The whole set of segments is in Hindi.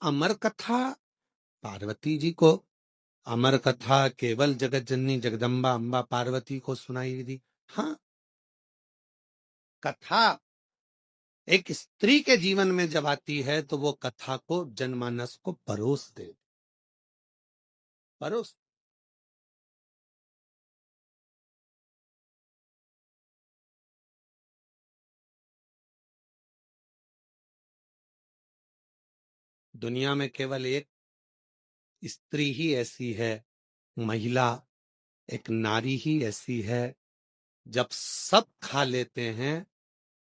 अमर कथा पार्वती जी को, अमर कथा केवल जगत जननी जगदम्बा अम्बा पार्वती को सुनाई दी। हाँ, कथा एक स्त्री के जीवन में जब आती है तो वो कथा को जनमानस को परोस। दुनिया में केवल एक स्त्री ही ऐसी है, महिला, एक नारी ही ऐसी है, जब सब खा लेते हैं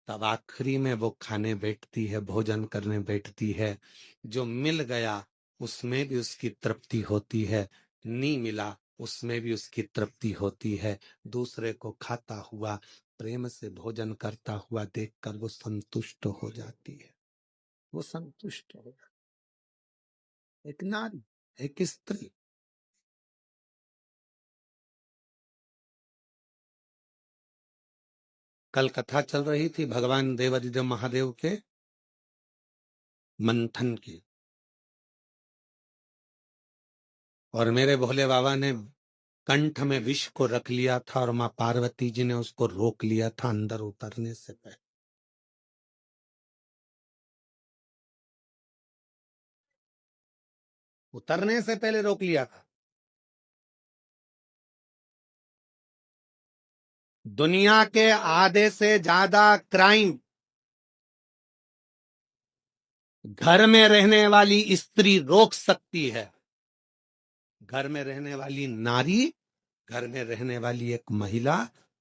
तब आखिरी में वो खाने बैठती है, भोजन करने बैठती है। जो मिल गया उसमें भी उसकी तृप्ति होती है, नहीं मिला उसमें भी उसकी तृप्ति होती है। दूसरे को खाता हुआ, प्रेम से भोजन करता हुआ देखकर वो संतुष्ट हो जाती है, वो संतुष्ट हो जाती है। एक नारी, एक स्त्री। कल कथा चल रही थी भगवान देवादिदेव महादेव के मंथन की, और मेरे भोले बाबा ने कंठ में विष को रख लिया था और मां पार्वती जी ने उसको रोक लिया था अंदर उतरने से पहले। उतरने से पहले रोक लिया था। दुनिया के आधे से ज्यादा क्राइम घर में रहने वाली स्त्री रोक सकती है। घर में रहने वाली नारी, घर में रहने वाली एक महिला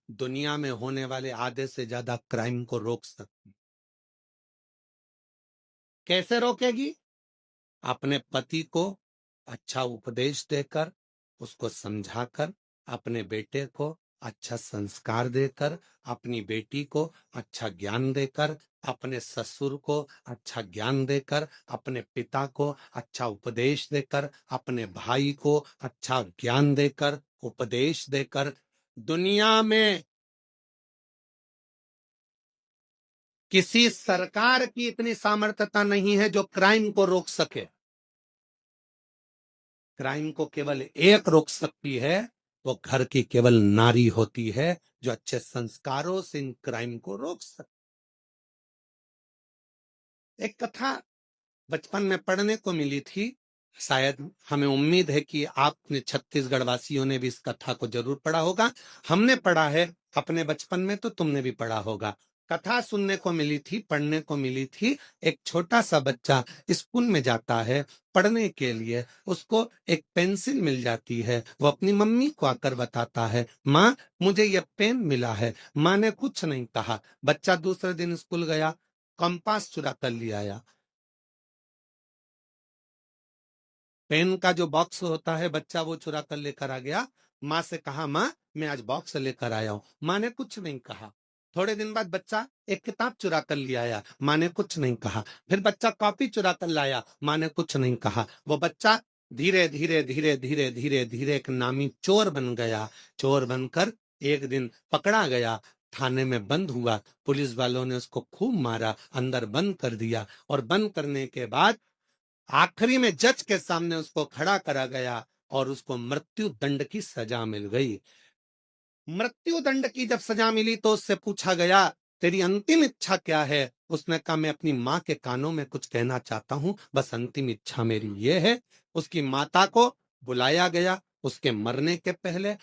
दुनिया में होने वाले आधे से ज्यादा क्राइम को रोक सकती। कैसे रोकेगी? अपने पति को अच्छा उपदेश देकर, उसको समझाकर, अपने बेटे को अच्छा संस्कार देकर, अपनी बेटी को अच्छा ज्ञान देकर, अपने ससुर को अच्छा ज्ञान देकर, अपने पिता को अच्छा उपदेश देकर, अपने भाई को अच्छा ज्ञान देकर, उपदेश देकर। दुनिया में किसी सरकार की इतनी सामर्थ्यता नहीं है जो क्राइम को रोक सके। क्राइम को केवल एक रोक सकती है, वो घर की केवल नारी होती है, जो अच्छे संस्कारों से इन क्राइम को रोक सकती। एक कथा बचपन में पढ़ने को मिली थी, शायद हमें उम्मीद है कि आपने छत्तीसगढ़ वासियों ने भी इस कथा को जरूर पढ़ा होगा। हमने पढ़ा है अपने बचपन में, तो तुमने भी पढ़ा होगा। कथा सुनने को मिली थी, पढ़ने को मिली थी। एक छोटा सा बच्चा स्कूल में जाता है पढ़ने के लिए, उसको एक पेंसिल मिल जाती है। वो अपनी मम्मी को आकर बताता है, माँ मुझे ये पेन मिला है। माँ ने कुछ नहीं कहा। बच्चा दूसरे दिन स्कूल गया, कंपास चुरा कर लिया आया। पेन का जो बॉक्स होता है बच्चा वो चुरा कर लेकर आ गया। माँ से कहा, माँ मैं आज बॉक्स लेकर आया हूँ। माँ ने कुछ नहीं कहा। थोड़े दिन बाद बच्चा एक किताब चुरा कर ले आया। माँ ने कुछ नहीं कहा। फिर बच्चा कॉपी चुरा कर लाया। माँ ने कुछ नहीं कहा। वो बच्चा धीरे धीरे धीरे धीरे धीरे धीरे एक नामी चोर बन गया। चोर बनकर एक दिन पकड़ा गया, थाने में बंद हुआ। पुलिस वालों ने उसको खूब मारा, अंदर बंद कर दिया। और बंद करने के बाद आखिरी में जज के सामने उसको खड़ा करा गया और उसको मृत्यु दंड की सजा मिल गई। मृत्यु दंड की जब सजा मिली तो उससे पूछा गया, तेरी अंतिम इच्छा क्या है? उसने कहा, मैं अपनी माँ के कानों में कुछ कहना चाहता हूँ, बस अंतिम इच्छा मेरी ये है। उसकी माता को बुलाया गया उसके मरने के पहले।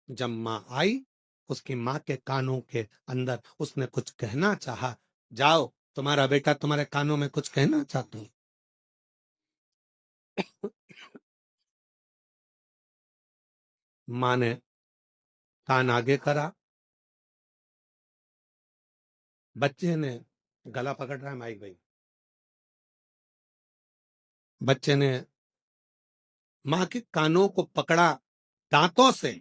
जब माँ आई, उसकी माँ के कानों के अंदर उसने कुछ कहना चाहा। जाओ, तुम्हारा बेटा तुम्हारे कानों में कुछ कहना चाहता हूँ। माँ ने कान आगे करा, बच्चे ने गला पकड़ रहा है माइक भाई। बच्चे ने माँ के कानों को पकड़ा दांतों से।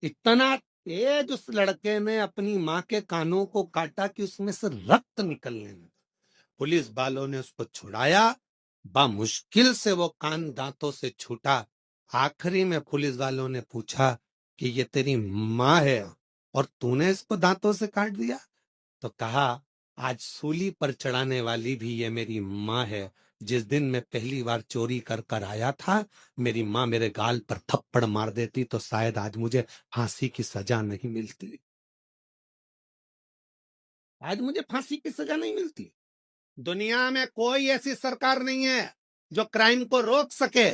इतना तेज उस लड़के ने अपनी माँ के कानों को काटा कि उसमें से रक्त निकलने लगा। पुलिस वालों ने उसको छुड़ाया, मुश्किल से वो कान दांतों से छूटा। आखिरी में पुलिस वालों ने पूछा कि ये तेरी माँ है और तूने इसको दांतों से काट दिया? तो कहा, आज सूली पर चढ़ाने वाली भी ये मेरी माँ है। जिस दिन मैं पहली बार चोरी कर कर आया था, मेरी माँ मेरे गाल पर थप्पड़ मार देती तो शायद आज मुझे फांसी की सजा नहीं मिलती। आज मुझे फांसी की सजा नहीं मिलती। दुनिया में कोई ऐसी सरकार नहीं है जो क्राइम को रोक सके।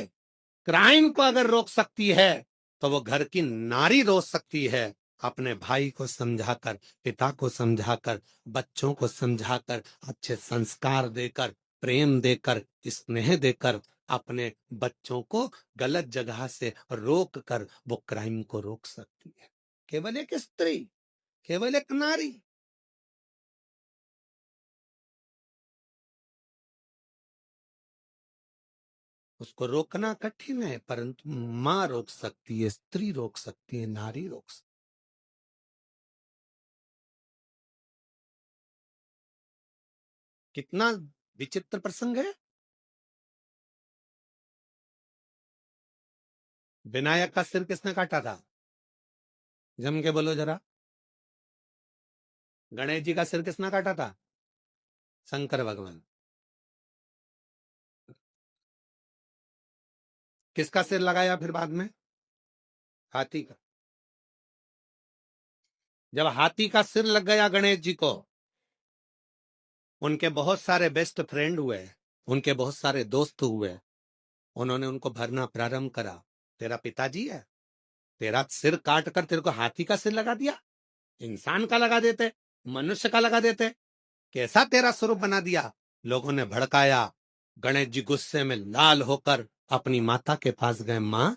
क्राइम को अगर रोक सकती है तो वो घर की नारी रोक सकती है। अपने भाई को समझाकर, पिता को समझाकर, बच्चों को समझाकर, अच्छे संस्कार देकर, प्रेम देकर, स्नेह देकर अपने बच्चों को गलत जगह से रोक कर वो क्राइम को रोक सकती है। केवल एक स्त्री, केवल एक नारी। उसको रोकना कठिन है, परंतु माँ रोक सकती है, स्त्री रोक सकती है, नारी रोक सकती है। कितना विचित्र प्रसंग है। विनायक का सिर किसने काटा था? जम के बोलो जरा। गणेश जी का सिर किसने काटा था? शंकर भगवान। किसका सिर लगाया फिर बाद में? हाथी का। जब हाथी का सिर लग गया गणेश जी को, उनके बहुत सारे बेस्ट फ्रेंड हुए, उनके बहुत सारे दोस्त हुए। उन्होंने उनको भरना प्रारंभ करा। तेरा पिताजी है, तेरा सिर काट कर तेरे को हाथी का सिर लगा दिया। इंसान का लगा देते, मनुष्य का लगा देते। कैसा तेरा स्वरूप बना दिया। लोगों ने भड़काया। गणेश जी गुस्से में लाल होकर अपनी माता के पास गए। मां,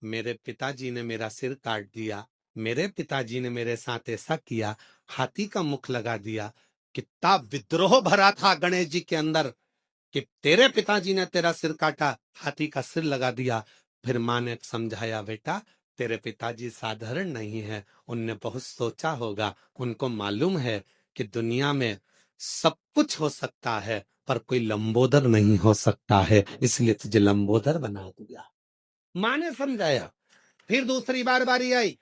मेरे पिताजी ने मेरा सिर काट दिया, मेरे पिताजी ने मेरे साथ ऐसा किया, हाथी का मुख लगा दिया। कितना विद्रोह भरा था गणेश जी के अंदर कि तेरे पिताजी ने तेरा सिर काटा, हाथी का सिर लगा दिया। फिर मां ने समझाया, बेटा तेरे पिताजी साधारण नहीं है, उनने बहुत सोचा होगा। उनको मालूम है कि दुनिया में सब कुछ हो सकता है पर कोई लंबोदर नहीं हो सकता है, इसलिए तुझे लंबोदर बना दिया। मां ने समझाया। फिर दूसरी बार बारी आई।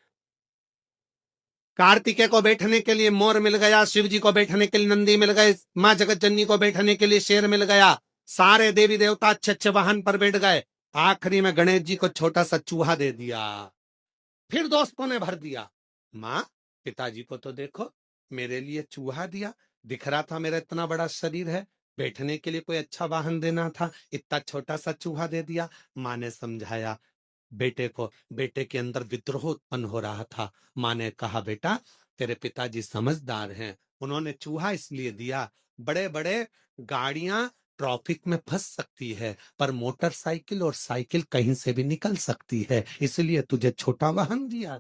कार्तिकेय को बैठने के लिए मोर मिल गया, शिव जी को बैठने के लिए नंदी मिल गए, मां जगत जननी को बैठने के लिए शेर मिल गया। सारे देवी देवता अच्छे अच्छे वाहन पर बैठ गए। आखिरी में गणेश जी को छोटा सा चूहा दे दिया। फिर दोस्तों ने भर दिया। मां, पिताजी को तो देखो, मेरे लिए चूहा दिया। दिख रहा था मेरा इतना बड़ा शरीर है, बैठने के लिए कोई अच्छा वाहन देना था, इतना छोटा सा चूहा दे दिया। मां ने समझाया बेटे को। बेटे के अंदर विद्रोह उत्पन्न हो रहा था। मां ने कहा, बेटा तेरे पिताजी समझदार हैं, उन्होंने चूहा इसलिए दिया। बड़े बड़े गाड़ियां ट्रैफिक में फंस सकती है, पर मोटरसाइकिल और साइकिल कहीं से भी निकल सकती है, इसलिए तुझे छोटा वाहन दिया।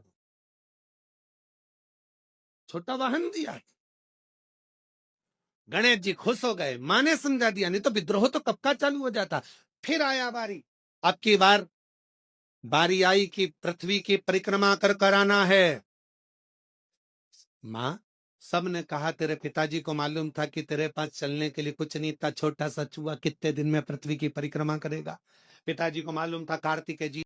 छोटा वाहन दिया। गणेश जी खुश हो गए। मां ने समझा दिया, नहीं तो विद्रोह तो कब का चालू हो जाता। फिर आया बारी। अब की बार बारी आई कि पृथ्वी की परिक्रमा कर कराना है। मां, सबने कहा तेरे पिताजी को मालूम था कि तेरे पास चलने के लिए कुछ नहीं था, छोटा सा चूहा कितने दिन में पृथ्वी की परिक्रमा करेगा। पिताजी को मालूम था कार्तिकेय जी